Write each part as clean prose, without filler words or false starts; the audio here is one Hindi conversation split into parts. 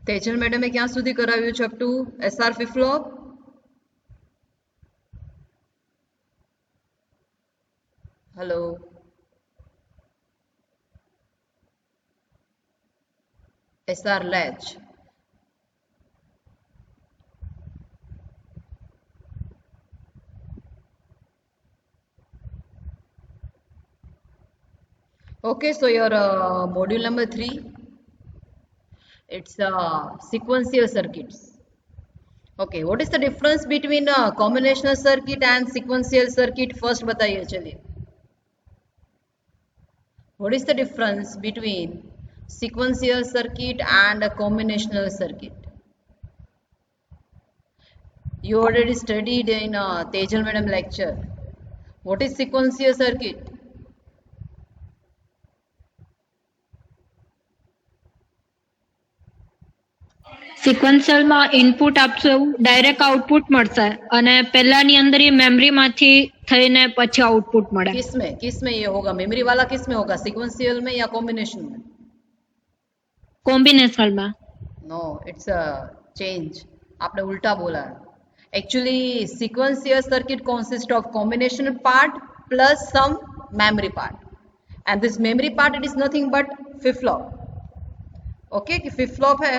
તેજલ મેડમે ક્યાં સુધી કરાવ્યું છે? Up to SR flip flop. Hello, SR latch. Okay, so your module number 3, it's sequential circuits. Okay, what is the difference between combinational circuit and sequential circuit? First बताइए चलिए. What is the difference between sequential circuit and a combinational circuit? You already studied in Tejal Madam lecture. What is sequential circuit? સિક્વન્શિયલમાં ઇનપુટ આપશું ડાયરેક્ટ આઉટપુટ મળશે અને પહેલાની અંદર એ મેમરીમાંથી થઈને પછી આઉટપુટ મળે. किसमें ये होगा? मेमोरी वाला किसमें होगा? सीक्वेंशियल में या कॉम्बिनेशन में? કોમ્બિનેશનલમાં. No, it's a change. आपने उल्टा बोला है. Actually, sequential circuit consists of combination part plus some memory part, and this memory part it is nothing but flip flop. Okay, कि flip flop है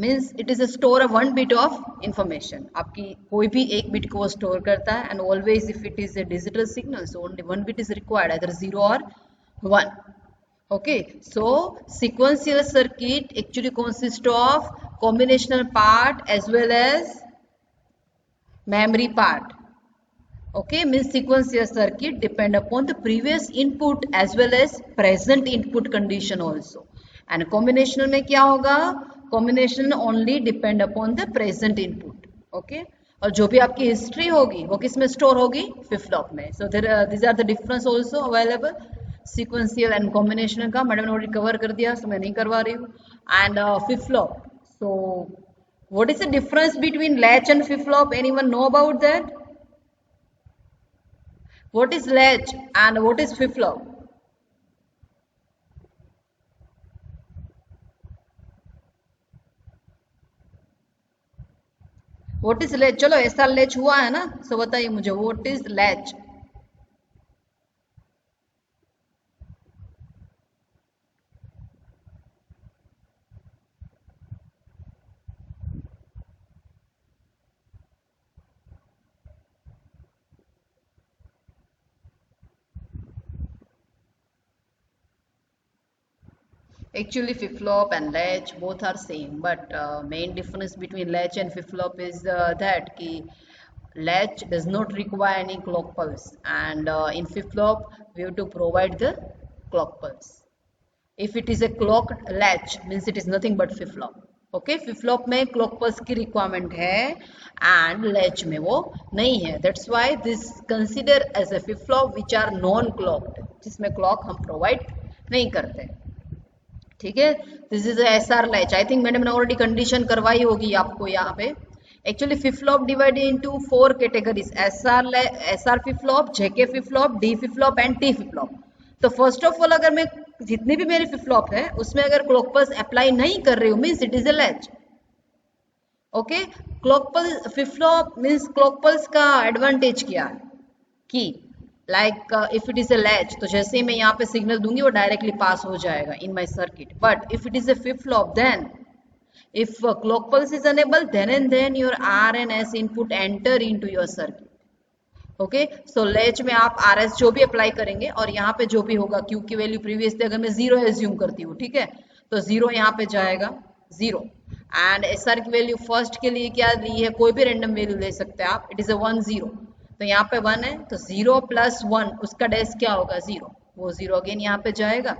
means it is a store of one bit of information. आपकी कोई भी एक बिट को स्टोर करता है, and always if it is a digital signal, so only one bit is required, either 0 or 1. Okay, so sequential circuit actually consists of combinational part as well as memory part. Okay, means sequential circuit depend upon the previous input as well as present input condition also. And combinational में क्या होगा? Combination only depend upon the present input. Okay, और जो भी आपकी हिस्ट्री होगी वो किस में स्टोर होगी? फ्लिप फ्लॉप में. So these are the difference also available. Sequential and combinational का मैडम ने ऑलरेडी कवर कर दिया, so मैं नहीं करवा रही हूँ. And flip flop. So what is the difference between latch and flip flop? Anyone know about that? What is latch and what is flip flop? What is latch? चलो ऐसा latch हुआ है ना, so बताइए मुझे what is latch? Actually, flip flop and latch both are same, but main difference between latch and flip flop is that ki latch does not require any clock pulse, and in flip flop we have to provide the clock pulse. If it is a clocked latch, means it is nothing but flip flop. Okay, flip flop में clock pulse की requirement है and latch में वो नहीं है. That's why this consider as a flip flop which are non clocked, जिसमें clock हम provide नहीं करते. ठीक है, this is SR latch. I think madam ने ऑलरेडी कंडीशन करवाई होगी आपको यहाँ पे. Actually flip flop divided into 4 categories: SR flip flop, JK flip flop, D flip flop and T flip flop. तो फर्स्ट ऑफ ऑल अगर मैं जितनी भी मेरी फ्लिप फ्लॉप है उसमें अगर क्लॉक पल्स अप्लाई नहीं कर रही हूँ means it is A latch. Okay, clock pulse flip flop means clock pulse का एडवांटेज क्या है कि like if it is A latch, तो जैसे ही मैं यहाँ पे सिग्नल दूंगी वो डायरेक्टली पास हो जाएगा in my circuit. But if it is a flip flop, then if clock pulse is enable, then and then your R and S input enter into your circuit. Okay, so latch में आप आर एस जो भी अप्लाई करेंगे और यहाँ पे जो भी होगा, क्यू की वैल्यू प्रीवियसली अगर मैं 0 एज्यूम करती हूँ, ठीक है, तो 0 यहाँ पे जाएगा 0. एंड एस आर की वैल्यू फर्स्ट के लिए क्या ली है? कोई भी रैंडम वैल्यू ले सकते हैं आप. इट इज ए 1 0, तो यहाँ पे 1 है, तो 0 प्लस 1 उसका डैश क्या होगा? 0. वो 0 अगेन यहाँ पे जाएगा.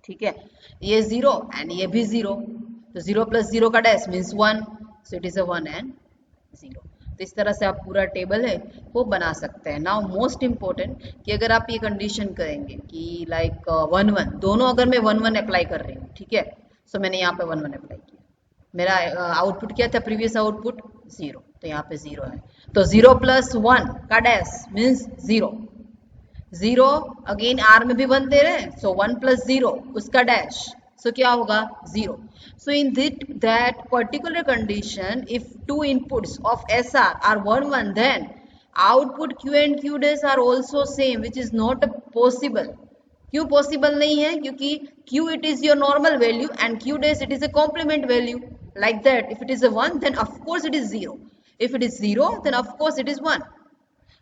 ठीक है, ये 0 एंड ये भी 0, तो 0 प्लस 0 का dash means 1, so it is a 1 and 0. तो इस तरह से आप पूरा टेबल है वो बना सकते हैं. नाउ मोस्ट इम्पोर्टेंट कि अगर आप ये कंडीशन करेंगे कि लाइक 1 1 दोनों, अगर मैं 1 1 अप्लाई कर रही हूँ, ठीक है, सो मैंने यहाँ पे 1 1 अप्लाई किया, मेरा आउटपुट क्या था? प्रीवियस आउटपुट 0, तो यहाँ पे 0 है, तो 0 प्लस 1 का डैश मीन्स 0. 0 अगेन आर में भी 1 दे रहे हैं, सो 1 प्लस 0 उसका डैश, सो क्या होगा 0. सो इन that particular condition, if two inputs of SR are 1 1, then output Q and Q dash are also same, which is not possible. क्यों पॉसिबल नहीं है? क्योंकि Q it is your normal value and Q dash it is a complement value. Like that, if it is a 1 then of course it is 0. If it is 0 then of course it is 1.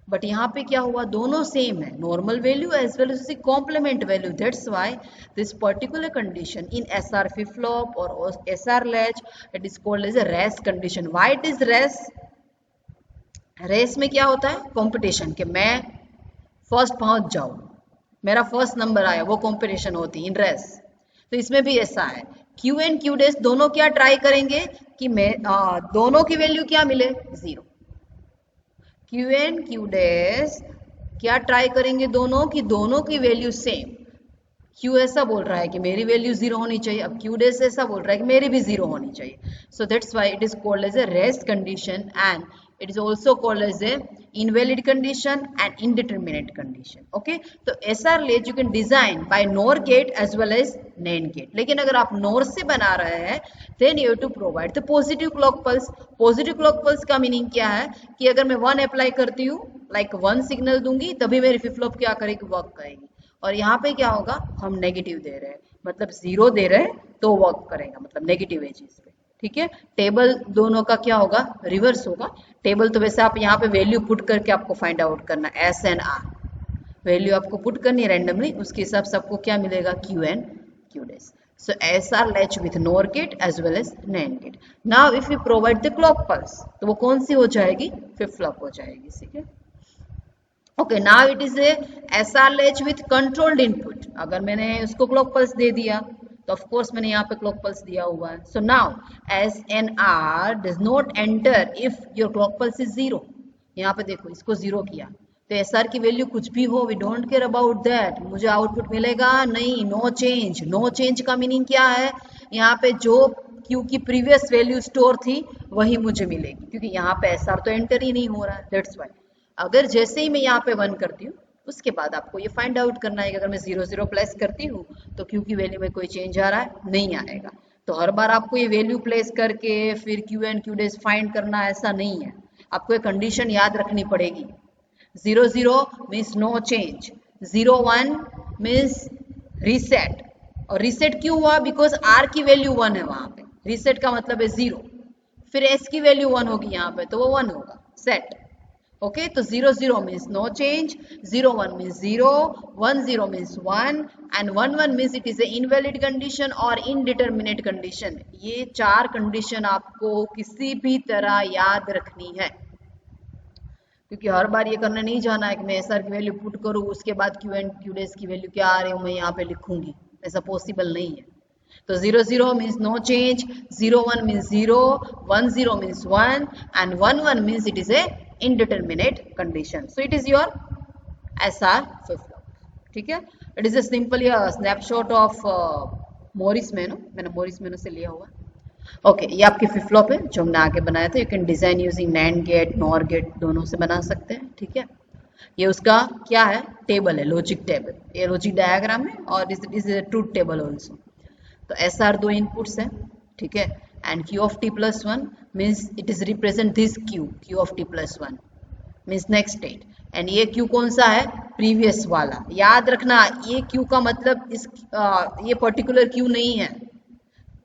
But यहाँ पे क्या हुआ, दोनों सेम है, normal value as well as complement value. That's why this particular condition in SR flip flop और SR latch it is called as a race condition. Why it is race? Race में क्या होता है? कंपटीशन, कि मैं फर्स्ट पहुंच जाऊं, मेरा फर्स्ट नंबर आया, वो कंपटीशन होती है इन रेस. तो इसमें भी ऐसा है, Q एंड Q डैश दोनों क्या ट्राई करेंगे कि मैं दोनों की वैल्यू क्या मिले 0. Q एंड Q डैश क्या ट्राई करेंगे दोनों की, दोनों की वैल्यू सेम. Q ऐसा बोल रहा है कि मेरी वैल्यू 0 होनी चाहिए, अब Q डैश ऐसा बोल रहा है कि मेरी भी 0 होनी चाहिए. So that's why it is called as a rest condition and it is also called as a invalid condition and indeterminate condition. Okay, तो SR latch you can design by NOR gate as well as NAND gate. लेकिन अगर आप NOR से बना रहे हैं then you have to provide the positive clock pulse. Positive clock pulse का मीनिंग क्या है कि अगर मैं 1 अप्लाई करती हूँ, like 1 सिग्नल दूंगी, तभी मेरी फ्लिप फ्लॉप क्या करेगी, वर्क करेगी. और यहाँ पे क्या होगा, हम नेगेटिव दे रहे हैं, मतलब 0 दे रहे हैं तो वर्क करेगा, मतलब नेगेटिव एजेस पे. ठीक है, टेबल दोनों का क्या होगा, रिवर्स होगा. टेबल तो वैसे आप यहाँ पे वैल्यू पुट करके आपको फाइंड आउट करना है, S एंड R वैल्यू आपको पुट करनी है रैंडमली, उसके हिसाब से आपको क्या मिलेगा, Q and Q dash. So SR latch with NOR gate as well as NAND gate. Now if you provide the clock pulse, तो वो कौन सी हो जाएगी, फ्लिप फ्लॉप हो जाएगी. ठीक है, okay. Now it is A SR latch with controlled input. अगर मैंने उसको क्लॉक पल्स दे दिया तो ऑफ कोर्स मैंने यहाँ पे क्लॉक पल्स दिया हुआ है. So now SNR does not enter if your clock pulse is 0. यहाँ पे देखो, इसको 0 किया तो SR की वैल्यू कुछ भी हो, we don't care about that, मुझे आउटपुट मिलेगा नहीं, नो चेंज. नो चेंज का मीनिंग क्या है, यहाँ पे जो Q की प्रीवियस वैल्यू स्टोर थी वही मुझे मिलेगी, क्योंकि यहाँ पे SR तो एंटर ही नहीं हो रहा है. दैट्स व्हाई अगर जैसे ही मैं यहाँ पे 1 करती हूँ, उसके बाद आपको ये फाइंड आउट करना है कि अगर मैं 0 0 प्लेस करती हूँ तो Q की वैल्यू में कोई चेंज आ रहा है, नहीं आएगा. तो हर बार आपको ये वैल्यू प्लेस करके फिर Q and Q dash find करना, ऐसा नहीं है. आपको एक कंडीशन याद रखनी पड़ेगी. 0 0 means no change, 0 1 means reset. और रीसेट क्यों हुआ, बिकॉज R की वैल्यू 1 है वहां पे, रीसेट का मतलब है 0. फिर S की वैल्यू 1 होगी यहाँ पे, तो वो 1 होगा, सेट. Okay, तो 0 0 means no change, 0 1 means 0, 1 0 means 1 and 1 1 means it is a invalid condition or indeterminate condition. ये 4 कंडीशन आपको किसी भी तरह याद रखनी है, क्योंकि हर बार ये करने नहीं जाना है कि मैं SR की वैल्यू पुट करूँ, उसके बाद Q एंड Q डैश की वैल्यू क्या आ रही है मैं यहाँ पे लिखूंगी, ऐसा पॉसिबल नहीं है. तो 0 0 means no change, 0 1 means 0, 1 0 means 1 and 1 1 means it is a indeterminate condition. So it is your SR flip flop. ठीक है, it is a simply a snapshot of Morris Meno. मैंने Morris Meno से लिया हुआ. ओके, ये आपकी फ्लिप फ्लॉप है जो हमने आगे बनाया था. You can design using NAND gate, NOR gate, दोनों से बना सकते हैं. ठीक है, ये उसका क्या है, टेबल है, लॉजिक टेबल. ये लॉजिक डायग्राम है और is a truth table also. तो SR 2 इनपुट्स है. ठीक है, and Q of t plus 1 means it is represent this Q of t plus 1 means next state. and ये Q कौन सा है, प्रीवियस वाला. याद रखना, ये Q का मतलब इस ये पर्टिकुलर Q नहीं है.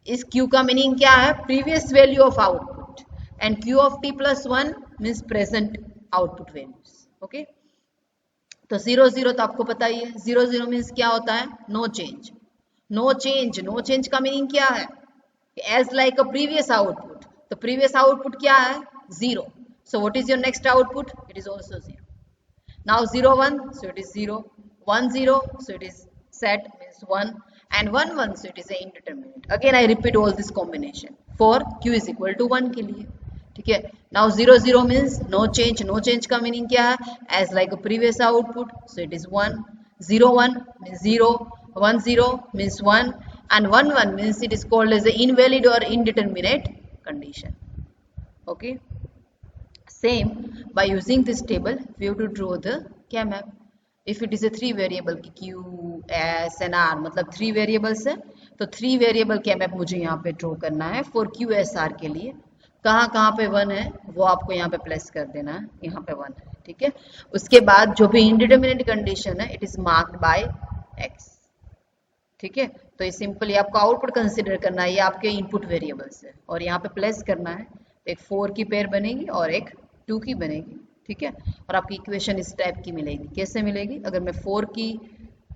इस Q का मीनिंग क्या है, previous value of output. and Q of t plus 1 means present output values. Okay, तो 0 0 तो आपको पता ही है. 0 0 मीन्स क्या होता है, no change. No change, no change का मीनिंग क्या है, as like a previous output. तो previous output क्या है, 0. so what is your next output, it is also 0. now 0 1 so it is 0, 1 0 so it is set means 1 and 1 1 so it is a indeterminate. again I repeat all this combination for Q is equal to 1 के लिए. ठीक है, now 0 0 means no change. no change का meaning क्या है, as like a previous output so it is 1, 0 1 means 0, 1 0 means 1 and 1 1 means it is called as an invalid or indeterminate condition. Okay, same by using this table we have to draw the K-map. if it is a 3 variable Q, S and R, मतलब 3 variables है, तो 3 वेरिएबल के मैप मुझे यहाँ पे ड्रॉ करना है फॉर QSR के लिए। कहाँ कहाँ पे 1 है वो आपको यहाँ पे प्लेस कर देना है, यहाँ पे 1 है, ठीक है। उसके बाद जो भी इंडिटरमिनेट कंडीशन है it is marked by x, ठीक है। तो ये सिंपली आपको आउटपुट कंसिडर करना है, ये आपके इनपुट वेरिएबल्स है और यहाँ पे प्लेस करना है। एक 4 की पेयर बनेगी और एक 2 की बनेगी, ठीक है। और आपकी इक्वेशन इस टाइप की मिलेगी। कैसे मिलेगी? अगर मैं 4 की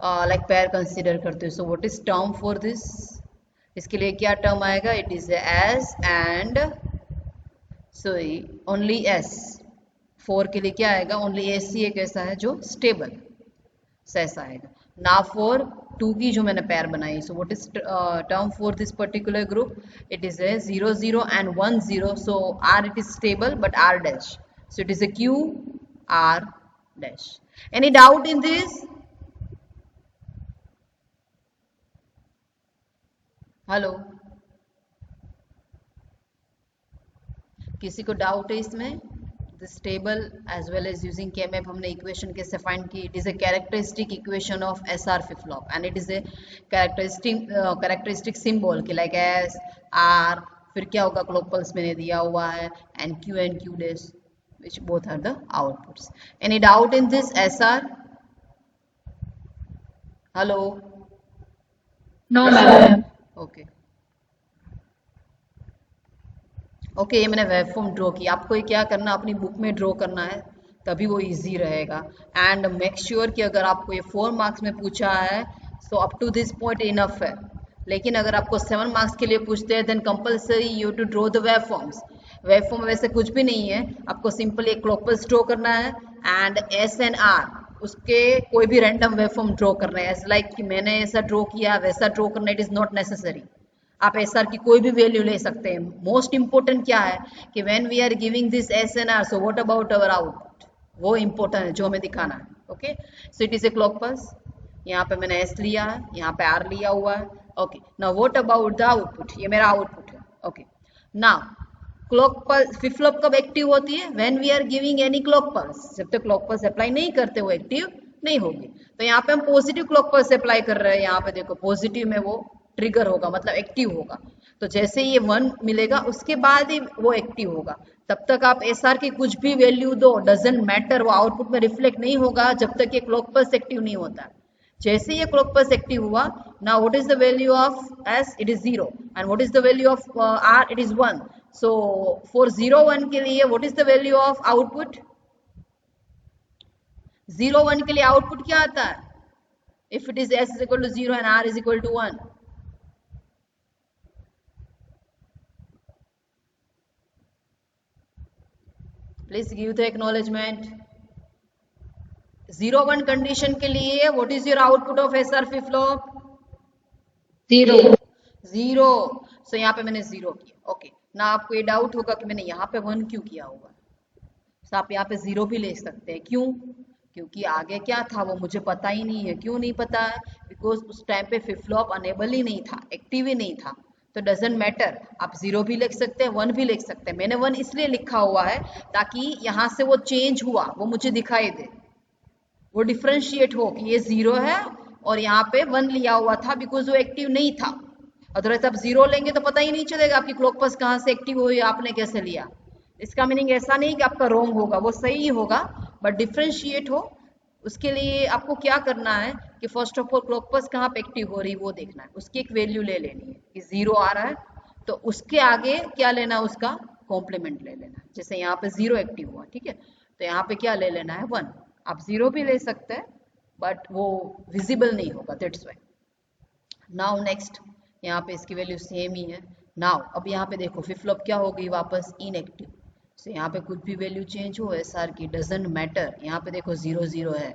लाइक पेयर कंसिडर करते हो, सो what is term for this? इसके लिए क्या टर्म आएगा? It is S and sorry only S. 4 के लिए क्या आएगा? ओनली एस ही एक ऐसा है जो स्टेबल, ऐसा आएगा ना। फॉर 2 की जो मैंने पेयर बनाई, so what is term for this particular group? It is a 0 0 and 1 0, so R it is stable but R dash, so it is a Q R dash. Any doubt in this? Hello, किसी को डाउट है इसमें? This table as well as using K-map हमने इक्वेशन कैसे फाइंड की? It is a characteristic equation of SR flip flop and it is a characteristic symbol कि लाइक S R, फिर क्या होगा? क्लॉक पल्स मैंने दिया हुआ है and Q dash which both are the outputs. Any doubt in this SR? Hello? No ma'am. Okay. Okay, ये मैंने वेवफॉर्म ड्रॉ की। आपको ये क्या करना, अपनी बुक में ड्रॉ करना है, तभी वो इजी रहेगा। एंड मेक श्योर कि अगर आपको ये 4 मार्क्स में पूछा है so up to this point enough है। लेकिन अगर आपको 7 मार्क्स के लिए पूछते हैं then compulsory you to draw the waveforms. Waveform वैसे कुछ भी नहीं है, आपको सिंपली एक क्लॉक पल्स ड्रॉ करना है एंड एस एंड आर, उसके कोई भी रैंडम वेवफॉर्म ड्रॉ करना है। एज लाइक कि मैंने ऐसा ड्रॉ किया वैसा ड्रॉ करना, इट इज नॉट नेसेसरी। आप एसआर की कोई भी वैल्यू ले सकते हैं। मोस्ट इंपोर्टेंट क्या है कि when we are giving this S and R, so what about our output, वो इंपॉर्टेंट है जो हमें दिखाना है। Okay, so it is a clock pulse. यहाँ पे मैंने एस लिया है, यहाँ पे आर लिया हुआ है। Okay, now what about the output? ये मेरा आउटपुट है। Okay, now clock pulse flip flop कब एक्टिव होती है? When we are giving any clock pulse. जब तक क्लॉक पल्स अप्लाई नहीं करते वो एक्टिव नहीं होगी। तो यहाँ पे हम पॉजिटिव क्लॉक पल्स अप्लाई कर रहे हैं, यहाँ पे देखो पॉजिटिव में वो ट्रिगर होगा, मतलब एक्टिव होगा। तो जैसे ये 1 मिलेगा उसके बाद ही वो एक्टिव होगा। तब तक आप एसआर की कुछ भी वैल्यू दो, डजंट मैटर, वो आउटपुट में रिफ्लेक्ट नहीं होगा जब तक ये क्लॉक पल्स एक्टिव नहीं होता। जैसे ये क्लॉक पल्स एक्टिव हुआ, now what is the value of S? It is 0 and what is the value of R? It is 1। So for 0 1 के लिए what is the value of output? 0 1 के लिए आउटपुट क्या आता है? If it is S is equal to 0 and R is equal to 1, please give the acknowledgement. 0 1 condition के लिए what is your output of SR flip flop? 0 0। सो यहाँ पे मैंने 0 किया। ओके, ना आपको ये डाउट होगा कि मैंने यहाँ पे 1 क्यों किया होगा। तो आप यहाँ पे 0 भी ले सकते हैं। क्यों? क्योंकि आगे क्या था वो मुझे पता ही नहीं है। क्यों नहीं पता है? बिकॉज उस टाइम पे फ्लिप फ्लॉप अनेबल ही नहीं था, एक्टिव ही नहीं था। तो डजेंट मैटर, आप 0 भी लिख सकते हैं, 1 भी लिख सकते हैं। मैंने 1 इसलिए लिखा हुआ है ताकि यहाँ से वो चेंज हुआ वो मुझे दिखाई दे, वो डिफ्रेंशिएट हो कि ये 0 है और यहाँ पे 1 लिया हुआ था बिकॉज वो एक्टिव नहीं था। अदरवाइज आप 0 लेंगे तो पता ही नहीं चलेगा आपकी क्लॉक पल्स कहाँ से एक्टिव हुई, आपने कैसे लिया। इसका मीनिंग ऐसा नहीं कि आपका रॉन्ग होगा, वो सही ही होगा, बट डिफ्रेंशिएट हो उसके लिए आपको क्या करना है कि first of all clock pulse कहाँ पे एक्टिव हो रही वो देखना है, उसकी एक वैल्यू ले लेनी है कि 0 आ रहा है तो उसके आगे क्या लेना है, उसका कॉम्प्लीमेंट ले लेना है। जैसे यहाँ पे 0 एक्टिव हुआ, ठीक है, तो यहाँ पे क्या ले लेना है 1। आप 0 भी ले सकते हैं बट वो विजिबल नहीं होगा, दैट्स व्हाई। नाउ नेक्स्ट, यहाँ पे इसकी वैल्यू सेम ही है। नाउ अब यहाँ पे देखो फ्लिप फ्लॉप क्या हो गई वापस इनएक्टिव। सो यहाँ पे कुछ भी वैल्यू चेंज हो एसआर की डजंट मैटर। यहाँ पे देखो 0 0 है,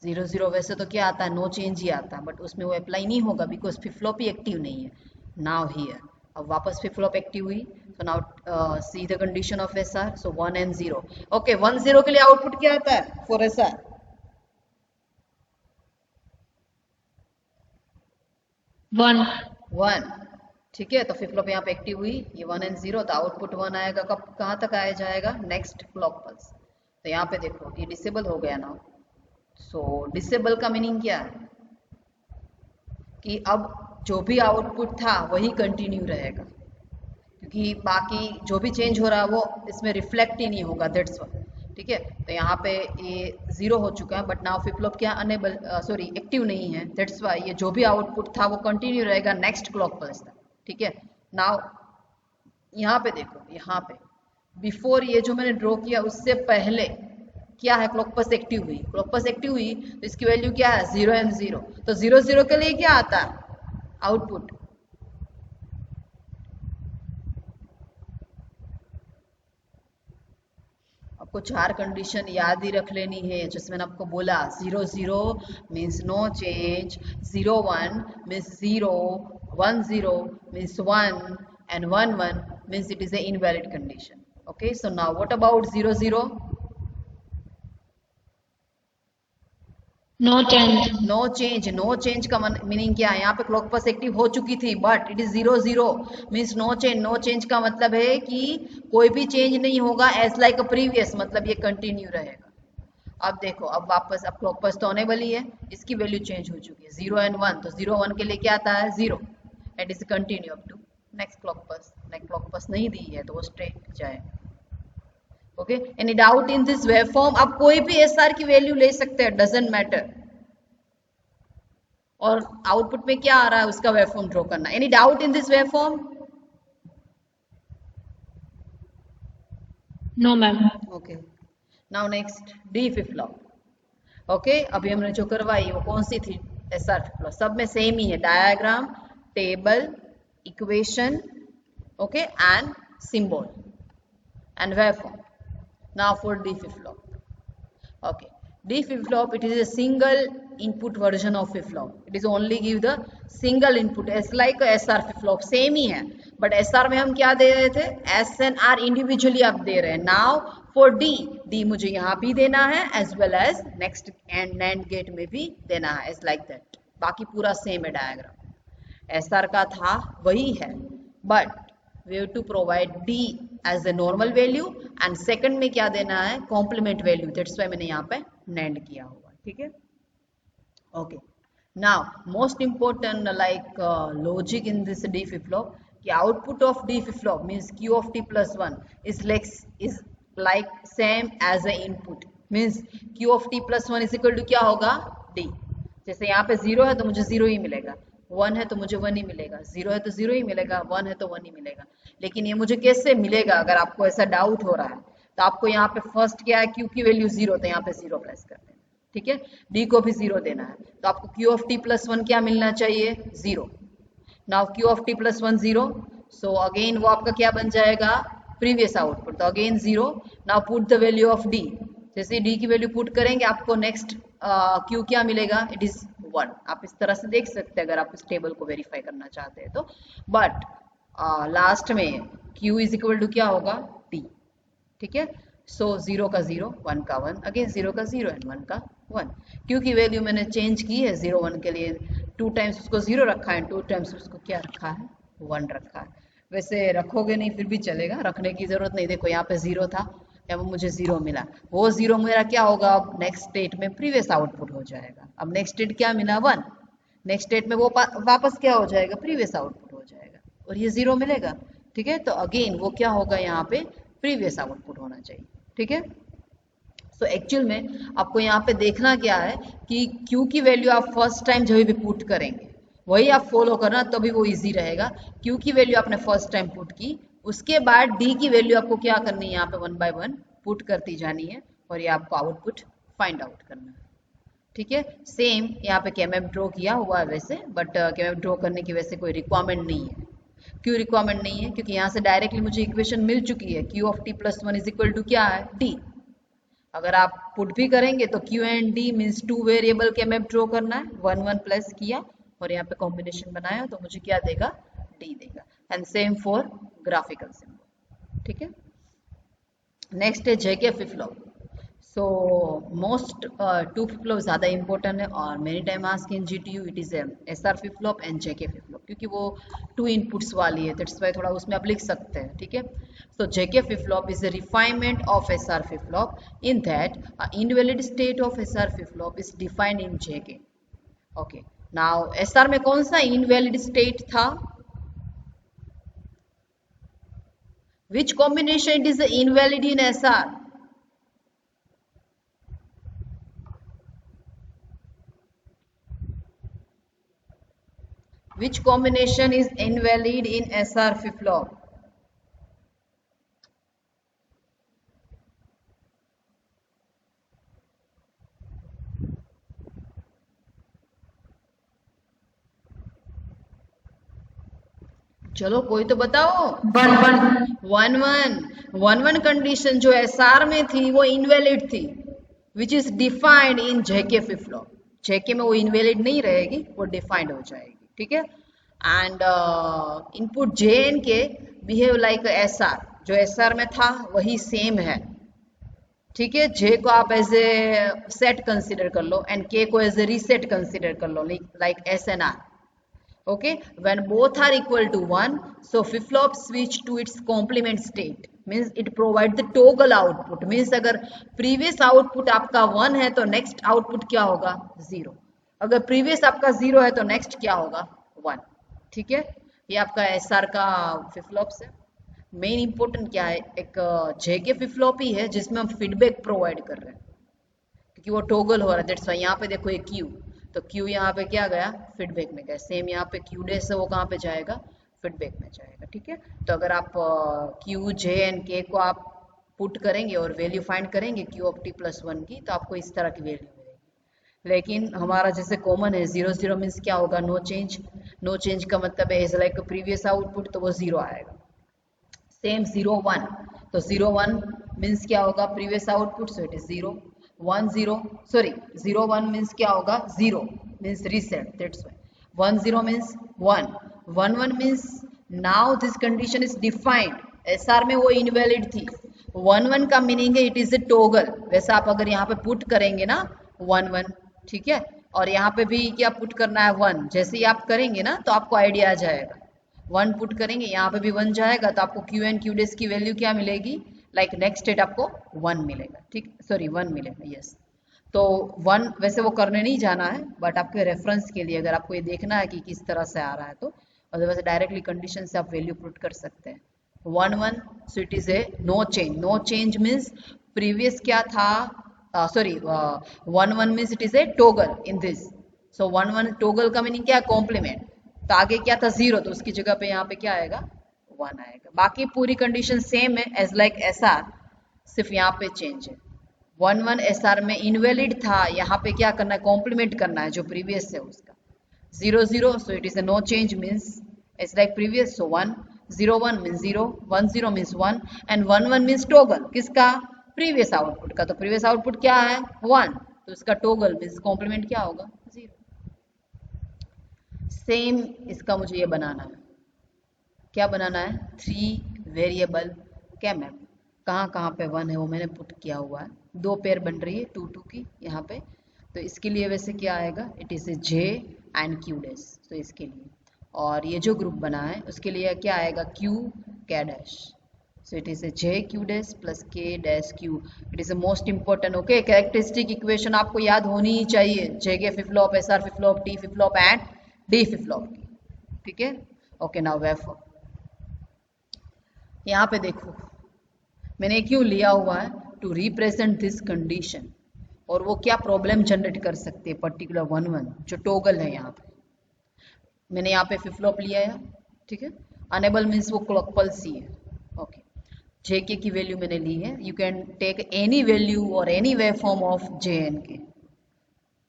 0 0 वैसे तो क्या आता है, नो चेंज ही आता है, बट उसमें वो अप्लाई नहीं होगा because flip flop he active नहीं है। नाउ हियर अब वापस फ्लिप फ्लॉप एक्टिव हुई, so now see the condition of SR. So 1 and 0। Okay, 1 0 के लिए आउटपुट क्या आता है फॉर एसआर? 1। ठीक है, तो फ्लिप फ्लॉप यहाँ पे एक्टिव हुई, ये 1 and 0, तो आउटपुट 1 आएगा। कब कहाँ तक आया जाएगा? Next clock pulse. तो यहाँ पे देखो ये डिसेबल हो गया ना। सो डिसेबल का मीनिंग क्या है कि अब जो भी आउटपुट था वही कंटिन्यू रहेगा, क्योंकि बाकी जो भी चेंज हो रहा है वो इसमें रिफ्लेक्ट ही नहीं होगा, दैट्स व्हाई। ठीक है, तो यहाँ पे ये 0 हो चुका है, बट नाउ फ्लिप फ्लॉप क्या अनेबल सॉरी एक्टिव नहीं है, दैट्स व्हाई ये जो भी आउटपुट था वो कंटिन्यू रहेगा नेक्स्ट क्लॉक पल्स तक। ठीक है, नाउ यहाँ पे देखो, यहाँ पे बिफोर ये जो मैंने ड्रॉ किया उससे पहले क्या है, क्लॉक पल्स एक्टिव हुई, क्लॉक पल्स एक्टिव हुई तो इसकी वैल्यू क्या है 0 एंड 0, तो 0 0 के लिए क्या आता है आउटपुट, आपको 4 कंडीशन याद ही रख लेनी है, जैसे मैंने आपको बोला 0 0 means no change, 0 1 means 0, 1 0 means 1 and 1 1 means it is a invalid condition. Okay, so now what about 0 0? No change. No change, no change का मीनिंग क्या है, यहाँ पे क्लॉक पल्स एक्टिव हो चुकी थी but it is 0 0 means no change. No change का मतलब है कि कोई भी चेंज नहीं होगा, एज लाइक अ प्रीवियस, मतलब ये कंटिन्यू रहेगा। अब देखो, अब वापस, अब क्लॉक पल्स तो होने वाली है, इसकी वैल्यू चेंज हो चुकी है 0 एंड 1, तो 0 1 के लिए क्या आता है 0, and is continue up to next clock pulse. Next clock pulse नहीं दी है तो वो स्ट्रेट जाएगा। Okay, any doubt in this waveform? आप कोई भी एसआर की वैल्यू ले सकते हैं, डजंट मैटर, और आउटपुट में क्या आ रहा है उसका वेवफॉर्म ड्रॉ करना। Any doubt in this waveform? No ma'am. Okay, now next D flip flop. Okay, अभी हमने जो करवाई वो कौन सी थी, एसआर फ्लिप फ्लॉप, सब में सेम ही है, diagram, table, equation, okay, and symbol and waveform. Now for D flip flop. Okay, D flip flop, it is a single input version of flip flop. It is only give the single input, as like a SR flip flop, same ही है, बट SR में हम क्या दे रहे थे, S and R इंडिविजुअली आप दे रहे हैं। Now for D, D मुझे यहाँ भी देना है as well as next and NAND gate में भी देना है, as like that। बाकी पूरा सेम है डायग्राम, SR का था वही है, but we have to provide D as a normal value and second में क्या देना है, complement value, that's why मैंने यहाँ पे NAND किया हुआ। ठीक है, okay, now most important like logic in this D flip flop, कि output of D flip flop means Q of T plus 1 is like same as a input, means Q of T plus 1 is equal to क्या होगा D। जैसे यहाँ पे 0 है तो मुझे 0 ही मिलेगा, 1 है तो मुझे 1 ही मिलेगा, 0 है तो 0 ही मिलेगा, 1 है तो 1 ही मिलेगा। लेकिन ये मुझे कैसे मिलेगा, अगर आपको ऐसा डाउट हो रहा है तो आपको यहाँ पे फर्स्ट क्या है, Q की वैल्यू 0, तो यहाँ पे 0 प्रेस कर देना। ठीक है, D को भी 0 देना है, तो आपको Q of T plus 1 क्या मिलना चाहिए, 0। Now Q of T plus 1 0, so again वो आपका क्या बन जाएगा, प्रीवियस आउटपुट, तो again 0। Now put the value of D, जैसे D की वैल्यू पुट करेंगे आपको नेक्स्ट Q क्या मिलेगा, इट इज 1। आप इस तरह से देख सकते हैं अगर आप इस टेबल को वेरीफाई करना चाहते हैं तो, बट लास्ट में Q इज इक्वल टू क्या होगा, T। ठीक है, सो 0 का 0, 1 का 1, अगेन 0 का 0 एंड 1 का 1। Q की वैल्यू मैंने चेंज की है 0 1 के लिए, 2 टाइम्स उसको 0 रखा है, 2 टाइम्स उसको क्या रखा है, 1 रखा है। वैसे रखोगे नहीं फिर भी चलेगा, रखने की जरूरत नहीं। देखो यहाँ पे 0 था, अब मुझे 0 मिला, वो 0 मेरा क्या होगा, अब नेक्स्ट स्टेट में प्रीवियस आउटपुट हो जाएगा। अब नेक्स्ट स्टेट क्या मिला, 1, नेक्स्ट स्टेट में वो वापस क्या हो जाएगा, प्रीवियस आउटपुट हो जाएगा, और ये 0 मिलेगा। ठीक है, तो अगेन वो क्या होगा, यहाँ पे प्रीवियस आउटपुट होना चाहिए। ठीक है, सो एक्चुअल में आपको यहाँ पे देखना क्या है कि Q की वैल्यू आप फर्स्ट टाइम जब भी पुट करेंगे वही आप फॉलो करना, तभी वो इजी रहेगा। Q की वैल्यू आपने फर्स्ट टाइम पुट की, उसके बाद D की वैल्यू आपको क्या करनी है, यहाँ पे 1 by 1 पुट करती जानी है, और ये आपको आउटपुट फाइंड आउट करना है। ठीक है, सेम यहाँ पे KMF ड्रॉ किया हुआ है वैसे, बट KMF ड्रॉ करने की वैसे कोई रिक्वायरमेंट नहीं है। क्यों रिक्वायरमेंट नहीं है, क्योंकि यहाँ से डायरेक्टली मुझे इक्वेशन मिल चुकी है, Q of T plus 1 is equal to क्या है, D। अगर आप पुट भी करेंगे तो Q and D means 2 variable KMF draw करना है, 1 1 प्लस किया और यहाँ पे कॉम्बिनेशन बनाया तो मुझे क्या देगा, D देगा। And same for graphical symbol. ठीक है, नेक्स्ट है JK flip flop. So most 2 flip flop ज़्यादा इंपॉर्टेंट है, और many time ask in GTU it is SR flip flop and JK flip flop, क्योंकि वो 2 इनपुट्स वाली है, दैट्स वाई थोड़ा उसमें आप लिख सकते हैं। ठीक है, so JK flip flop is a refinement of SR flip flop in that invalid state of SR flip flop is defined in JK. Okay, now SR में कौन सा इनवैलिड स्टेट था? Which combination it is invalid in SR? Which combination is invalid in SR flip-flop? चलो कोई तो बताओ। वन वन कंडीशन जो एसआर में थी वो इनवैलिड थी, which is defined in JK flip flop. JK में वो इनवैलिड नहीं रहेगी, वो डिफाइंड हो जाएगी, ठीक है। एंड इनपुट जे एन के बिहेव लाइक एसआर, जो एसआर में था वही सेम है, ठीक है। जे को आप एज ए सेट कंसिडर कर लो एंड के को एज ए रीसेट कंसिडर कर लो, like S and R. Okay, when both are equal to 1, so flip-flop switch to its complement state, means it provides the toggle output, means अगर previous output आपका 1 है तो next output क्या होगा? 0। अगर previous आपका 0 है तो next क्या होगा? 1, ठीक है। ये आपका SR का flip-flops है। मेन इंपॉर्टेंट क्या है, एक JK flip-flop ही है जिसमें हम फीडबैक प्रोवाइड कर रहे हैं, क्योंकि वो टोगल हो रहा है। दैट्स वाई यहाँ पे देखो ये Q, तो Q यहाँ पे क्या गया? फीडबैक में गया। सेम यहाँ पे Q डैश है, वो कहाँ पे जाएगा? फीडबैक में जाएगा, ठीक है। तो अगर आप Q, J एंड K को आप पुट करेंगे और वैल्यू फाइंड करेंगे Q ऑफ t प्लस 1 की, तो आपको इस तरह की वैल्यू मिलेगी। लेकिन हमारा जैसे कॉमन है 0 0 मीन्स क्या होगा? No change. नो चेंज का मतलब है इज लाइक प्रीवियस आउटपुट, तो वो 0 आएगा। सेम 0 1, तो 0 1 मीन्स क्या होगा? Previous output, so it is 0। 1 0, sorry 0 1 means क्या होगा? 0 means reset, that's why 1 0 means 1। 1 1 means now this condition is defined. SR में वो इनवैलिड थी। 1 1 का मीनिंग है इट इज ए टोगल। वैसे आप अगर यहाँ पे पुट करेंगे ना 1 1, ठीक है, और यहाँ पे भी क्या पुट करना है? 1। जैसे ही आप करेंगे ना तो आपको आइडिया आ जाएगा। 1 पुट करेंगे, यहाँ पे भी 1 जाएगा, तो आपको क्यू एंड क्यू डेस की वैल्यू क्या मिलेगी? लाइक नेक्स्ट स्टेट आपको 1 मिलेगा, ठीक, सॉरी 1 मिलेगा, यस। तो 1 वैसे वो करने नहीं जाना है, बट आपके रेफरेंस के लिए अगर आपको ये देखना है कि किस तरह से आ रहा है, तो वैसे डायरेक्टली कंडीशन से आप वैल्यू पुट कर सकते हैं। 1 1, so it is a no change. No change means previous क्या था? Sorry 1 1 means it is a toggle in this. So 1 1 toggle का मीनिंग क्या है? कॉम्प्लीमेंट। तो आगे क्या था? 0, तो उसकी जगह पे यहाँ पे क्या आएगा? 1 आएगा। बाकी पूरी कंडीशन सेम है एज लाइक एसआर, सिर्फ यहाँ पे चेंज है। 1 1 एसआर में इनवैलिड था, यहाँ पे क्या करना है? कॉम्प्लीमेंट करना है जो प्रीवियस है उसका। 0 0, so it is a no change means it's like previous, so 1। 0 1 means 0, 1 0 means 1, and 1 1 means toggle किसका? प्रीवियस आउटपुट का। तो प्रीवियस आउटपुट क्या है? 1, तो इसका टोगल मीन्स कॉम्प्लीमेंट क्या होगा? 0। सेम इसका मुझे ये बनाना है। क्या बनाना है? 3 वेरिएबल कैमएम। कहाँ कहाँ पे 1 है वो मैंने पुट किया हुआ है। 2 पेयर बन रही है 2 2 की यहाँ पे। तो इसके लिए वैसे क्या आएगा? It is a J and Q dash, तो इसके लिए। और ये जो ग्रुप बना है उसके लिए क्या आएगा? Q K dash, so it is a J Q dash plus K dash Q. It is a most important, okay. Characteristic equation आपको याद होनी ही चाहिए, JK flip flop, SR flip flop, T flip flop and D flip flop की, ठीक है। ओके, नाउ वेफर यहाँ पे देखो मैंने क्यों लिया हुआ है? To represent this condition. और वो क्या प्रॉब्लम जनरेट कर सकते हैं? पर्टिकुलर 1 1 जो टोगल है यहाँ पे मैंने यहाँ पे फ्लिप फ्लॉप लिया है, ठीक है। अनेबल मीन्स वो क्लॉक पल्स ही है, ओके। जेके की वैल्यू मैंने ली है। You can take any value और any wave form of J and K.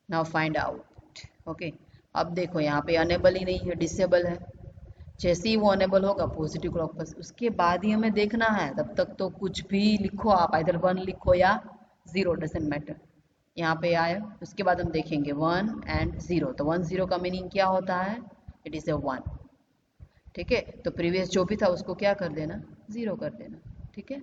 Now find out, okay. अब देखो यहाँ पे अनेबल ही नहीं है, डिसेबल है। जैसे ही वो अनेबल होगा पॉजिटिव क्लॉक पल्स, उसके बाद ही हमें देखना है। तब तक तो कुछ भी लिखो आप, इधर 1 लिखो या 0, डजेंट मैटर। यहाँ पे आए उसके बाद हम देखेंगे 1 एंड 0। तो 1 0 का मीनिंग क्या होता है? इट इज ए 1, ठीक है। तो प्रीवियस जो भी था उसको क्या कर देना? 0 कर देना, ठीक है।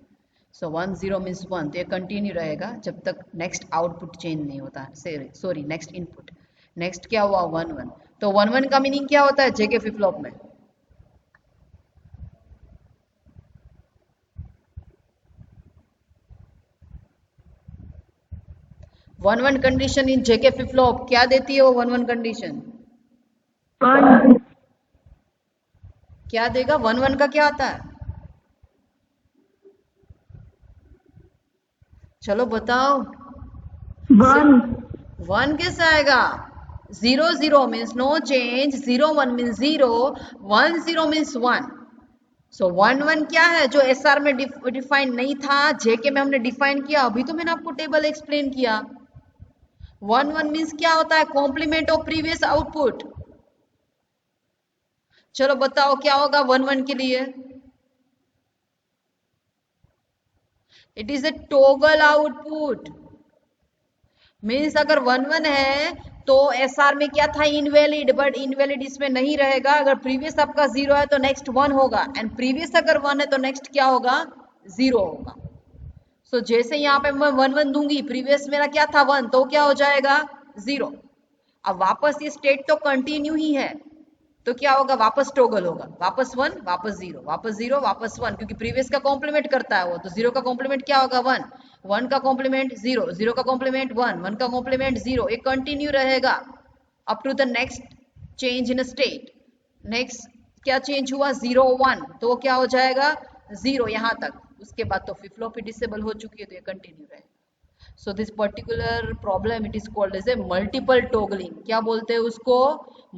सो 1 0 मीन्स 1, तो ये कंटिन्यू रहेगा जब तक नेक्स्ट आउटपुट चेंज नहीं होता है, सॉरी नेक्स्ट इनपुट। नेक्स्ट क्या हुआ? 1 1। तो 1 1 का मीनिंग क्या होता है जेके फ्लिप फ्लॉप में? One one condition in JK flip flop क्या देती है? वो 1 1 कंडीशन वन क्या देगा? 1 1 का क्या आता है? चलो बताओ। वन 1 कैसे आएगा? 0 0 means no change, 0 1 means 0, 1 0 means 1। So 1 1 क्या है जो एसआर में डिफाइन नहीं था, जेके में हमने डिफाइन किया। अभी तो मैंने आपको टेबल एक्सप्लेन किया। 1 1 मीन्स क्या होता है? Complement of previous output. चलो बताओ क्या होगा 1 1 के लिए? It is a toggle output. Means अगर 1 1 है तो एसआर में क्या था? इनवैलिड, बट इनवैलिड इसमें नहीं रहेगा। अगर प्रीवियस आपका 0 है तो नेक्स्ट 1 होगा, एंड प्रीवियस अगर 1 है तो नेक्स्ट क्या होगा? 0 होगा। सो जैसे यहाँ पे मैं 1 1 दूंगी, प्रीवियस मेरा क्या था? 1, तो क्या हो जाएगा? 0। अब वापस ये स्टेट तो कंटिन्यू ही है, तो क्या होगा? वापस टॉगल होगा, वापस 1 वापस 0 वापस 0 वापस 1, क्योंकि प्रीवियस का कॉम्प्लीमेंट करता है वो। तो 0 का कॉम्प्लीमेंट क्या होगा? 1, 1 का कॉम्प्लीमेंट 0, 0 का कॉम्प्लीमेंट 1, 1 का कॉम्प्लीमेंट 0। ये कंटिन्यू रहेगा up to the next change in state. Next क्या चेंज हुआ? 0 1, तो वो क्या हो जाएगा? 0 यहाँ तक। उसके बाद तो फ्लिप फ्लॉप डिसेबल हो चुकी है, तो ये कंटिन्यू रहेगा। So this particular problem it is called as a multiple toggling। क्या बोलते हैं उसको?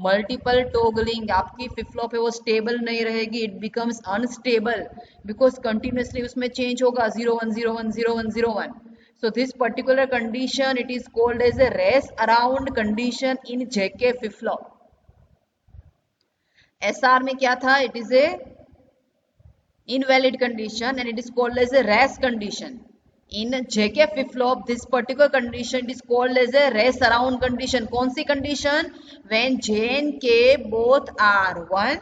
multiple toggling। आपकी फ्लिप फ्लॉप है वो स्टेबल नहीं रहेगी, it becomes unstable because continuously उसमें चेंज होगा 0 1 0 1 0 1 0 1। So this particular condition it is called as a race around condition in JK flip flop। SR में क्या था? It is a invalid condition and it is called as a race condition। In JK flip flop, this particular condition is called as a race around condition। कौन सी condition? When J and K both are 1,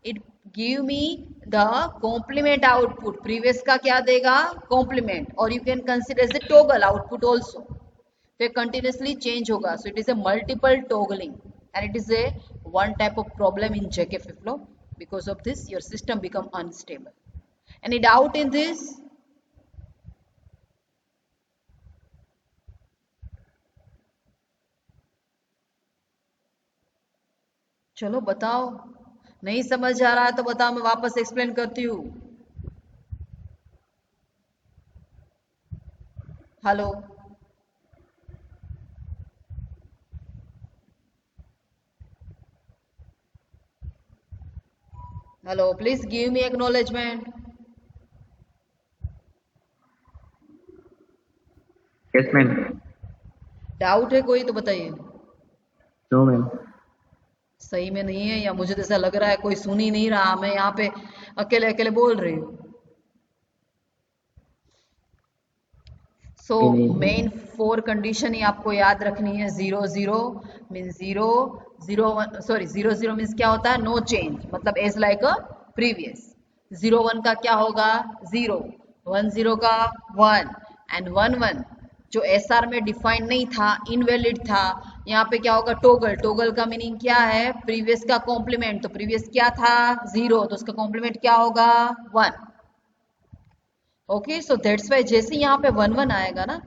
it give me the complement output। previous का क्या देगा? complement, और you can consider as a toggle output also। तो continuously change होगा, so it is a multiple toggling and it is a one type of problem in JK flip flop। because of this your system become unstable। Any doubt in this? चलो बताओ। नहीं समझ आ रहा है तो बताओ, मैं वापस एक्सप्लेन करती हूँ। Hello hello, please give me acknowledgement. Yes ma'am. Doubt है कोई तो बताइए। No ma'am. सही में नहीं है, या मुझे तो ऐसा लग रहा है कोई सुन ही नहीं रहा, मैं यहाँ पे अकेले अकेले बोल रही हूँ। सो मेन 4 कंडीशन ही आपको याद रखनी है। 0 0 मीन्स 0, 0 1 सॉरी 0 0 मीन्स क्या होता है? नो चेंज, मतलब एज लाइक अ प्रीवियस। 0 1 का क्या होगा? 0, 1 0 का 1, एंड 1 1 जो एसआर में डिफाइन नहीं था, इनवैलिड था। यहाँ पे क्या होगा? टोगल। टोगल का मीनिंग क्या है? प्रीवियस का कॉम्प्लीमेंट। तो प्रीवियस क्या था? 0, तो उसका कॉम्प्लीमेंट क्या होगा? 1। ओके, सो दैट्स वाई जैसे यहाँ पे 1 1 आएगा ना,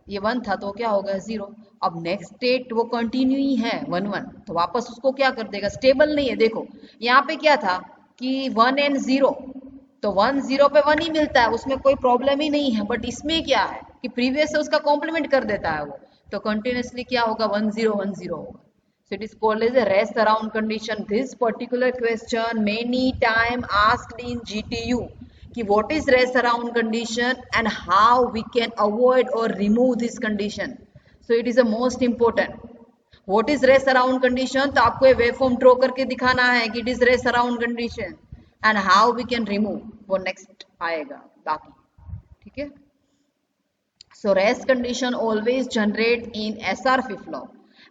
ये 1 था तो क्या होगा? 0। अब नेक्स्ट स्टेट वो कंटिन्यू ही है 1 1, तो वापस उसको क्या कर देगा? स्टेबल नहीं है। देखो यहाँ पे क्या था कि 1 and 0, तो 1 0 पे 1 ही मिलता है, उसमें कोई प्रॉब्लम ही नहीं है। बट इसमें क्या है कि प्रीवियस से उसका कॉम्प्लीमेंट कर देता है वो, तो कंटिन्यूसली क्या होगा? 1 0 1 0 होगा। So it is called as a race around condition। This particular question many time asked in GTU कि what is race around condition and how we can avoid or remove this condition। So it is a most important। what is race around condition? तो आपको ये वेवफॉर्म ड्रॉ करके दिखाना है कि it is race around condition and how we can remove, वो नेक्स्ट आएगा बाकी। ठीक है, so race condition always generate in SR flip flop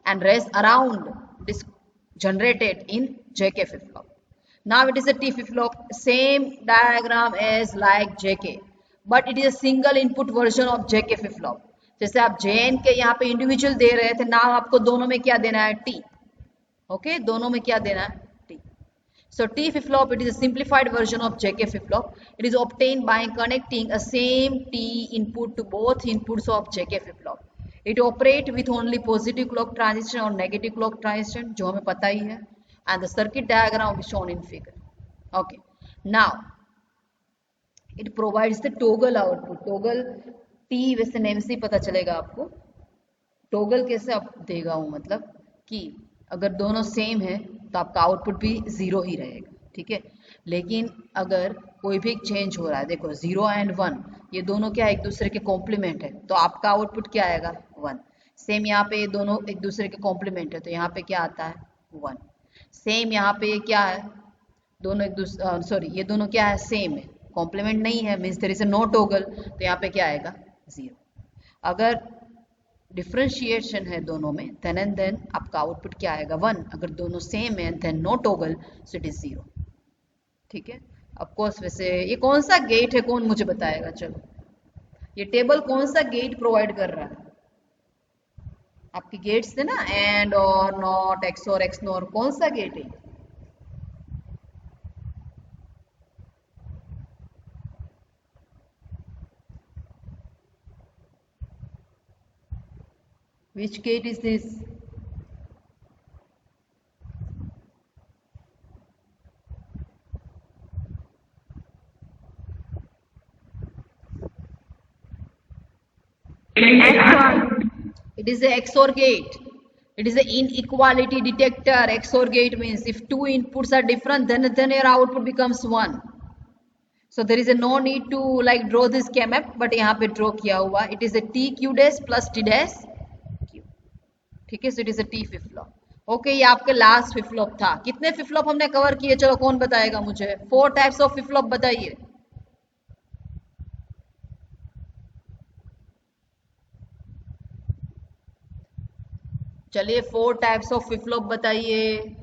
and race around is generated in JK flip flop। Now it is a T flip flop, same diagram as like JK, but it is a single input version of JK flip flop। जैसे आप JN के यहाँ पे इंडिविजुअल दे रहे थे, नाउ आपको दोनों में क्या देना है? T। ओके, दोनों में क्या देना है? T। So T flip flop, it is a simplified version of JK flip flop। It is obtained by connecting a same T input to both inputs of JK flip flop। It operate with only positive clock transition और negative clock transition, जो हमें पता ही है। and the circuit diagram will be shown in figure. Okay, now it provides the toggle output. Toggle T वैसे नेम से ही पता चलेगा आपको. टोगल कैसे आप देगा हूँ, मतलब कि अगर दोनों सेम है तो आपका आउटपुट भी 0 ही रहेगा, ठीक है. लेकिन अगर कोई भी चेंज हो रहा है, देखो 0 and 1 ये दोनों क्या एक दूसरे के कॉम्प्लीमेंट है, तो आपका आउटपुट क्या आएगा 1. सेम यहाँ पे ये दोनों एक दूसरे के कॉम्प्लीमेंट है, तो यहाँ पे क्या आता है 1. सेम यहाँ पे क्या है, दोनों एक दूसरे सॉरी ये दोनों क्या है सेम है, कॉम्प्लीमेंट नहीं है, means there is a no toggle, तो यहाँ पे क्या आएगा 0. अगर डिफरेंशिएशन है दोनों में, देन एंड देन आपका आउटपुट क्या आएगा 1. अगर दोनों सेम है then no toggle, so it is 0, ठीक है. ऑफ कोर्स वैसे ये कौन सा गेट है, कौन मुझे बताएगा, चलो ये टेबल कौन सा गेट प्रोवाइड कर रहा है, आपके गेट्स थे ना एंड और नॉट, एक्स और एक्स नॉर, कौन सा गेट है? Which gate is this? It is a XOR gate. It is an inequality detector. XOR gate means if two inputs are different, then your output becomes 1. So there is a no need to like draw this K-map, but यहाँ पे draw किया हुआ. It is a T Q dash plus T dash Q. ठीक है, so it is a T flip flop. Okay, ये आपके लास्ट फ्लिप फ्लॉप था. कितने फ्लिप फ्लॉप हमने कवर किए, चलो कौन बताएगा मुझे? 4 टाइप्स ऑफ फ्लिप फ्लॉप बताइए. चलिए 4 टाइप्स ऑफ फ्लिप फ्लॉप बताइए.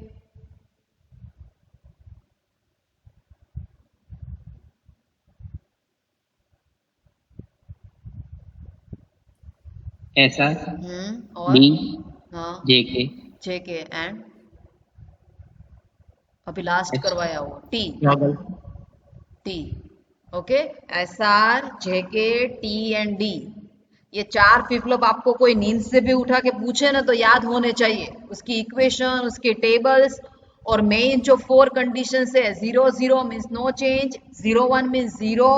SR, और D, हाँ JK, JK एंड अभी लास्ट करवाया हुआ T. toggle, T. Okay, SR, JK, T and D. ये 4 फ्लिप फ्लॉप आपको कोई नींद से भी उठा के पूछे ना तो याद होने चाहिए. उसकी इक्वेशन, उसके टेबल्स और मेन जो 4 कंडीशंस है, 0 0 means no change, 0 1 means 0,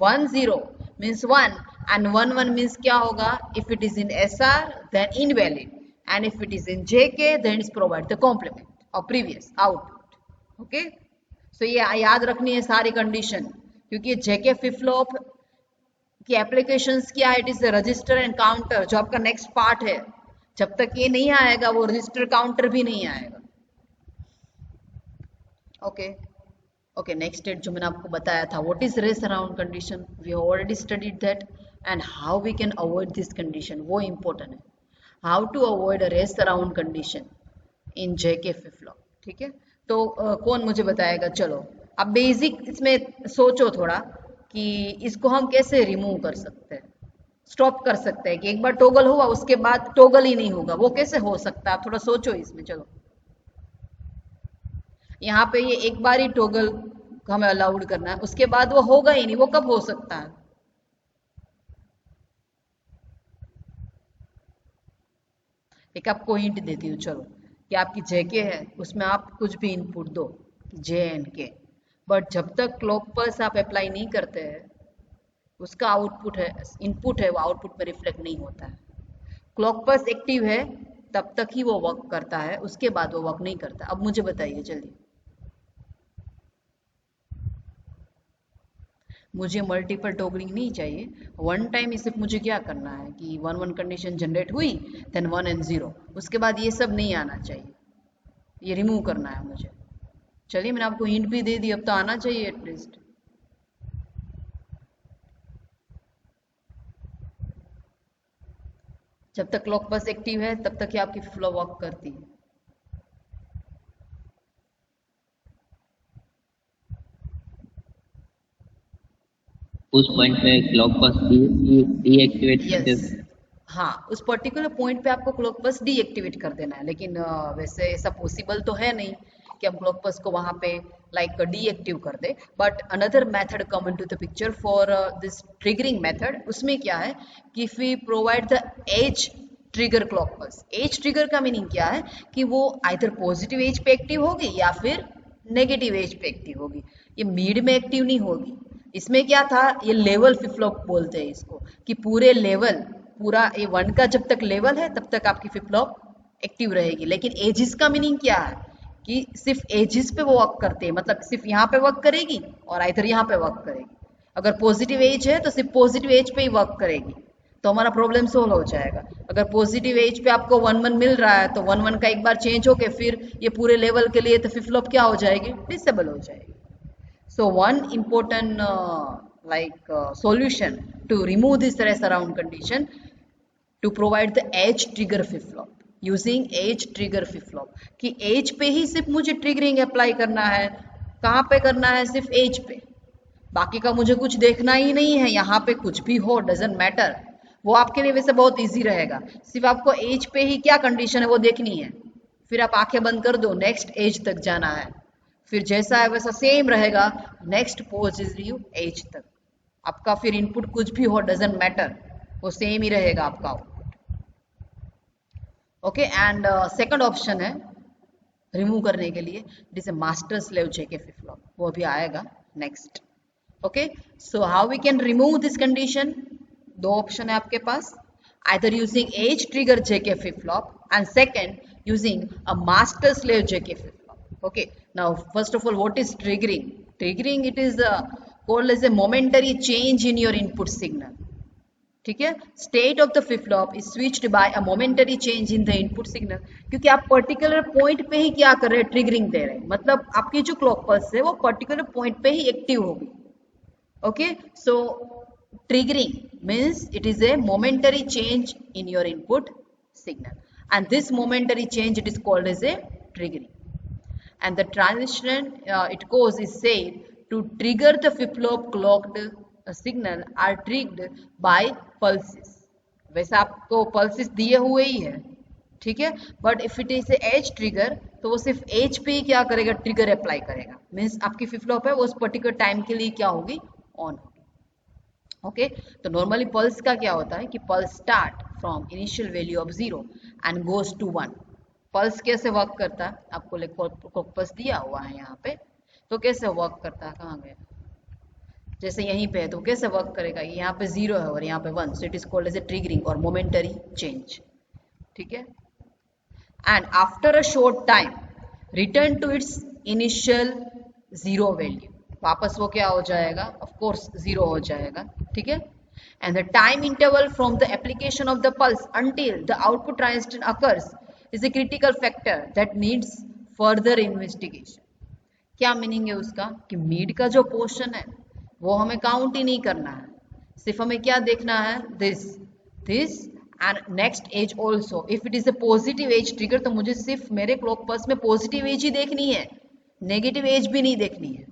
1 0 means 1 and 1 1 means क्या होगा, if it is in SR then invalid and if it is in JK then it's provide the complement or previous output. Okay, so ये याद रखनी है सारी कंडीशन, क्योंकि JK फ्लिप फ्लॉप की एप्लीकेशंस क्या है, it is register and counter, जो आपका नेक्स्ट पार्ट है. जब तक ये नहीं आएगा वो रजिस्टर काउंटर भी नहीं आएगा. ओके ओके, नेक्स्ट स्टेट जो मैंने आपको बताया था, what is race around condition, we have already studied that and how we can avoid this condition, वो इंपॉर्टेंट है. How to avoid a race around condition in JK flip flop. ठीक है, तो कौन मुझे बताएगा? चलो अब बेसिक इसमें सोचो थोड़ा कि इसको हम कैसे रिमूव कर सकते हैं, स्टॉप कर सकते हैं कि एक बार टोगल हुआ उसके बाद टोगल ही नहीं होगा, वो कैसे हो सकता है? आप थोड़ा सोचो इसमें. चलो यहाँ पे ये एक बार ही टोगल हमें अलाउड करना है, उसके बाद वो होगा ही नहीं, वो कब हो सकता है? एक आपको हिंट देती हूँ, चलो कि आपकी JK है, उसमें आप कुछ भी इनपुट दो J एंड K, बट जब तक क्लॉक पल्स आप अप्लाई नहीं करते हैं, उसका आउटपुट है, इनपुट है, वो आउटपुट में रिफ्लेक्ट नहीं होता है. क्लॉक पल्स एक्टिव है तब तक ही वो वर्क करता है, उसके बाद वो वर्क नहीं करता. अब मुझे बताइए जल्दी, मुझे मल्टीपल टॉगलिंग नहीं चाहिए, वन टाइम सिर्फ मुझे क्या करना है कि 1 1 कंडीशन जनरेट हुई, देन 1 and 0, उसके बाद ये सब नहीं आना चाहिए, ये रिमूव करना है मुझे. चलिए मैंने आपको हिंट भी दे दी, अब तो आना चाहिए एटलीस्ट. जब तक क्लॉक पल्स एक्टिव है तब तक ही आपकी फ्लो वर्क करती है. उस पॉइंट पे क्लॉक पल्स डीएक्टिवेट कर यस, देते. हाँ, उस पर्टिकुलर पॉइंट पे आपको क्लॉक पल्स डीएक्टिवेट कर देना है, लेकिन वैसे ऐसा पॉसिबल तो है नहीं कि हम क्लॉक पल्स को वहां पे लाइक डीएक्टिव कर दे. But another method come into the picture for this triggering method. उसमें क्या है कि if we provide the edge trigger clock pulse. Edge trigger का मीनिंग क्या है कि वो आइदर पॉजिटिव एज पे एक्टिव होगी या फिर नेगेटिव एज पे एक्टिव होगी, ये मिड में एक्टिव नहीं होगी। इसमें क्या था, ये लेवल फ्लिप फ्लॉप बोलते हैं इसको, कि पूरे लेवल, पूरा ये 1 का जब तक लेवल है तब तक आपकी फ्लिप फ्लॉप एक्टिव रहेगी। लेकिन एजिस का मीनिंग क्या है कि सिर्फ एजिस पे वो वर्क करते हैं, मतलब सिर्फ यहाँ पे वर्क करेगी और इधर यहाँ पे वर्क करेगी। अगर पॉजिटिव एज है तो सिर्फ पॉजिटिव एज पे ही वर्क करेगी, तो हमारा प्रॉब्लम सोल्व हो जाएगा। अगर पॉजिटिव एज पे आपको 1-1 मिल रहा है तो 1-1 का एक बार चेंज होके फिर ये पूरे लेवल के लिए तो फ्लिप फ्लॉप क्या हो जाएगी, डिसेबल हो जाएगी। So one important solution to remove this rest around condition to provide the edge trigger flip flop using edge trigger flip flop, कि एज पे ही सिर्फ मुझे ट्रिगरिंग अप्लाई करना है। कहाँ पे करना है, सिर्फ एज पे, बाकी का मुझे कुछ देखना ही नहीं है, यहाँ पे कुछ भी हो डजेंट मैटर। वो आपके लिए वैसे बहुत इजी रहेगा, सिर्फ आपको एज पे ही क्या कंडीशन है वो देखनी है, फिर आप आंखें बंद कर दो, नेक्स्ट एज तक जाना है, फिर जैसा है वैसा सेम रहेगा, नेक्स्ट पॉजिटिव एज तक। आपका फिर इनपुट कुछ भी हो डजेंट मैटर, वो सेम ही रहेगा आपका output. Okay, and second option है रिमूव करने के लिए, जिसे master slave JK flip flop, वो भी आएगा next. Okay, so how we can remove this condition, दो ऑप्शन है आपके पास, either using edge trigger JK flip flop and second using a master slave JK flip flop. Okay, now first of all, what is triggering? Triggering, it is called as a momentary change in your input signal. ठीक है, state of the flip flop is switched by a momentary change in the input signal, क्योंकि आप पर्टिकुलर पॉइंट पे ही क्या कर रहे हैं, ट्रिगरिंग दे रहे हैं, मतलब आपकी जो क्लॉक पल्स है वो पर्टिकुलर पॉइंट पे ही एक्टिव होगी। Okay, so triggering means it is a momentary change in your input signal, and this momentary change it is called as a triggering. And the transition it goes is said to trigger the flip flop clocked signal are triggered by pulses. वैसे आपको pulses दिए हुए ही है, ठीक है, but if it is edge trigger तो वो सिर्फ एज पे ही क्या करेगा, ट्रिगर अप्लाई करेगा, मीन्स आपकी फ्लिप फ्लॉप है वो उस पर्टिकुलर टाइम के लिए क्या होगी, ऑन होगी। ओके, तो नॉर्मली पल्स का क्या होता है कि pulse start from initial value of 0 and goes to 1। Pulse कैसे वर्क करता है, आपको पल्स दिया हुआ है यहाँ पे, तो कैसे वर्क करता है, कहाँ गया, जैसे यहीं पे है तो कैसे वर्क करेगा, यहाँ पे 0 है और यहाँ पे 1, so it is called as a triggering और मोमेंटरी चेंज। ठीक है, and after a short time return to its initial 0 value, वापस वो क्या हो जाएगा, ऑफ कोर्स 0 हो जाएगा। ठीक है, and the time interval from the application of the pulse until the output transition occurs is a critical factor that needs further investigation. क्या मीनिंग है उसका कि मिड का जो पोर्शन है वो हमें काउंट ही नहीं करना है, सिर्फ हमें क्या देखना है, this and next edge also. If it is a positive edge trigger तो मुझे सिर्फ मेरे क्लॉक पल्स में पॉजिटिव एज ही देखनी है, नेगेटिव एज भी नहीं देखनी है।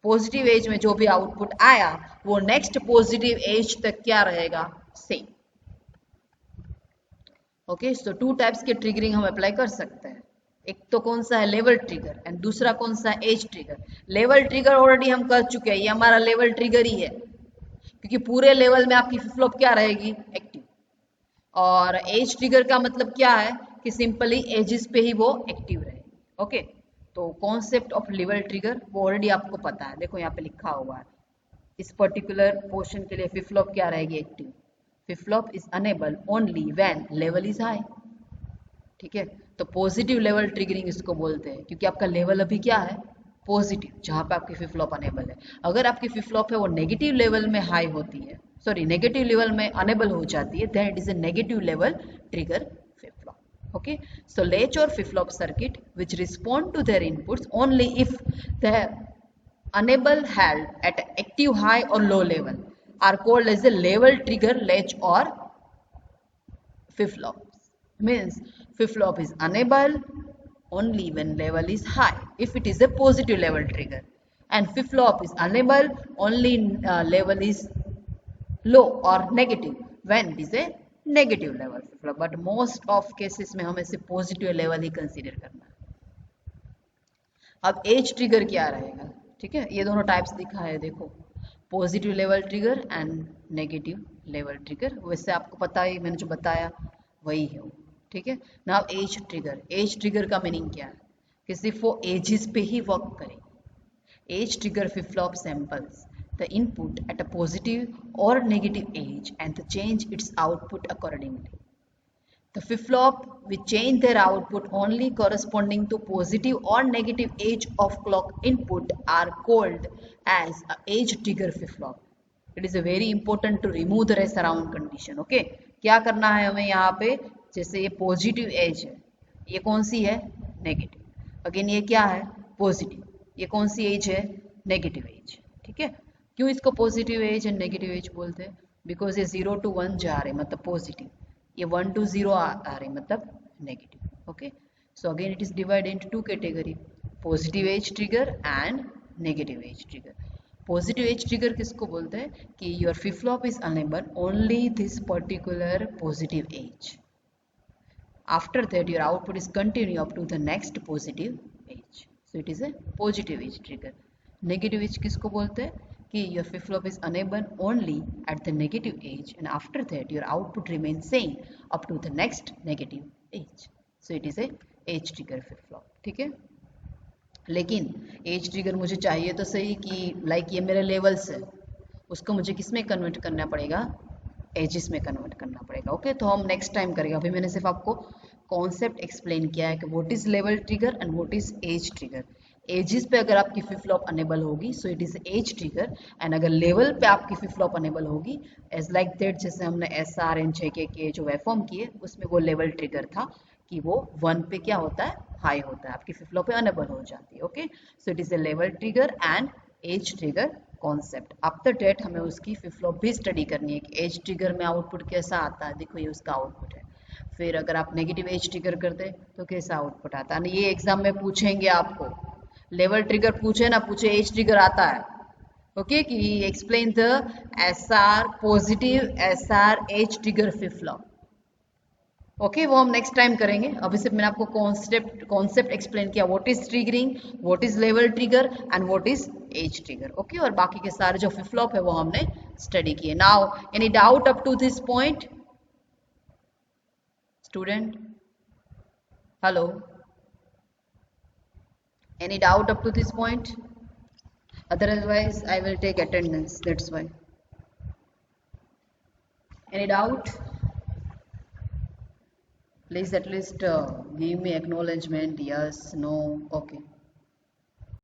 पॉजिटिव एज में जो भी आउटपुट आया वो नेक्स्ट पॉजिटिव एज तक क्या रहेगा, सेम। ओके, सो 2 टाइप्स के ट्रिगरिंग हम अप्लाई कर सकते हैं, एक तो कौन सा है, लेवल ट्रिगर, एंड दूसरा कौन सा है, edge trigger. Level trigger already हम कर चुके हैं, ये हमारा लेवल ट्रिगर ही है, क्योंकि पूरे लेवल में आपकी फ्लिप फ्लॉप क्या रहेगी, एक्टिव। और एज ट्रिगर का मतलब क्या है कि सिंपली एजेस पे ही वो एक्टिव रहेगी। ओके, तो कॉन्सेप्ट ऑफ लेवल ट्रिगर वो ऑलरेडी आपको पता है, देखो यहाँ पे लिखा हुआ है, इस पर्टिकुलर पोर्शन के लिए फ्लिप फ्लॉप क्या रहेगी, active. Flip flop is enable only when level is high. ठीक है, तो पॉजिटिव लेवल ट्रिगरिंग इसको बोलते हैं, क्योंकि आपका लेवल अभी क्या है, पॉजिटिव, जहां पे आपकी फ्लिप फ्लॉप अनेबल है। अगर आपकी फ्लिप फ्लॉप है वो नेगेटिव लेवल में हाई होती है, सॉरी नेगेटिव लेवल में अनेबल हो जाती है, then it is a negative level trigger flip flop. Okay, so latch or flip-flop circuit which respond to their inputs only if the enable held at active high or low level are called as a level trigger latch or flip-flop. Means flip-flop is enable only when level is high if it is a positive level trigger, and flip-flop is enable only level is low or negative when it is a negative level flip flop, but most of cases में हमें सिर्फ पॉजिटिव लेवल ही कंसीडर करना है। अब एज ट्रिगर क्या रहेगा, ठीक है, ये दोनों टाइप्स दिखा है, देखो positive level trigger and negative level trigger. वैसे आपको पता ही, मैंने जो बताया वही है वो, ठीक है। Now edge trigger, as trigger का मीनिंग क्या है कि सिर्फ वो एजेस पे ही वर्क करेगी। Edge trigger flip flop samples the input at a positive or negative age and to change its output accordingly. The flip-flop will change their output only corresponding to positive or negative age of clock input are called as a age trigger flip-flop. It is a very important to remove the rest around condition. Okay, क्या करना है हमें यहाँ पे, जैसे ये पॉजिटिव एज है, ये कौन सी है, नेगेटिव। अगेन ये क्या है, पॉजिटिव, ये कौन सी एज है, नेगेटिव एज, ठीक है। क्यों इसको positive edge and negative edge बोलते हैं, बिकॉज ये 0 to 1 जा रहे मतलब पॉजिटिव, ये 1 to 0 आ रहे मतलब negative. Okay, so again it is divided into two category, positive edge trigger and negative edge trigger. Positive edge trigger किसको बोलते हैं कि your flip flop is enable only this particular positive edge, after that your output is continue up to the next positive edge, so it is a positive edge trigger. Negative edge किसको बोलते हैं कि your flip flop is enabled only at the negative age and after that your output remains same up to the next negative age, so it is a age trigger flip flop, ठीक है। लेकिन एज ट्रिगर मुझे चाहिए तो सही कि लाइक ये मेरे लेवल्स है, उसको मुझे किस में कन्वर्ट करना पड़ेगा, एजेस में कन्वर्ट करना पड़ेगा। ओके, तो हम नेक्स्ट टाइम करेंगे, अभी मैंने सिर्फ आपको कॉन्सेप्ट एक्सप्लेन किया है कि what is level trigger and what is edge trigger. Edges पे अगर आपकी फ्लिप फ्लॉप अनेबल होगी so it is edge trigger, and अगर लेवल पे आपकी फ्लिप फ्लॉप अनेबल होगी एज लाइक दैट, जैसे हमने SR एंड JK के जो वेवफॉर्म किए उसमें वो लेवल ट्रिगर था कि वो 1 पे क्या होता है, हाई होता है, आपकी फ्लिप फ्लॉप पे अनेबल हो जाती है। Okay, so it is a level trigger and edge trigger concept. After that हमें उसकी फ्लिप फ्लॉप भी स्टडी करनी है कि एज ट्रिगर में आउटपुट कैसा आता है, देखो ये उसका आउटपुट है। फिर अगर आप नेगेटिव एज ट्रिगर करते तो कैसा आउटपुट आता है, ये एग्जाम में पूछेंगे आपको, लेवल ट्रिगर पूछे ना पूछे एज ट्रिगर आता है। ओके, कि explain the SR positive SR edge trigger flip flop. Okay, वो हम नेक्स्ट टाइम करेंगे, अभी सिर्फ मैंने आपको कॉन्सेप्ट एक्सप्लेन किया, what is triggering, what is level trigger and what is edge trigger. Okay, और बाकी के सारे जो फ्लिप फ्लॉप है वो हमने स्टडी किए। Now any doubt up to this point student, hello, any doubt up to this point, otherwise I will take attendance, that's why. Any doubt, please at least give me acknowledgement, yes, no, okay.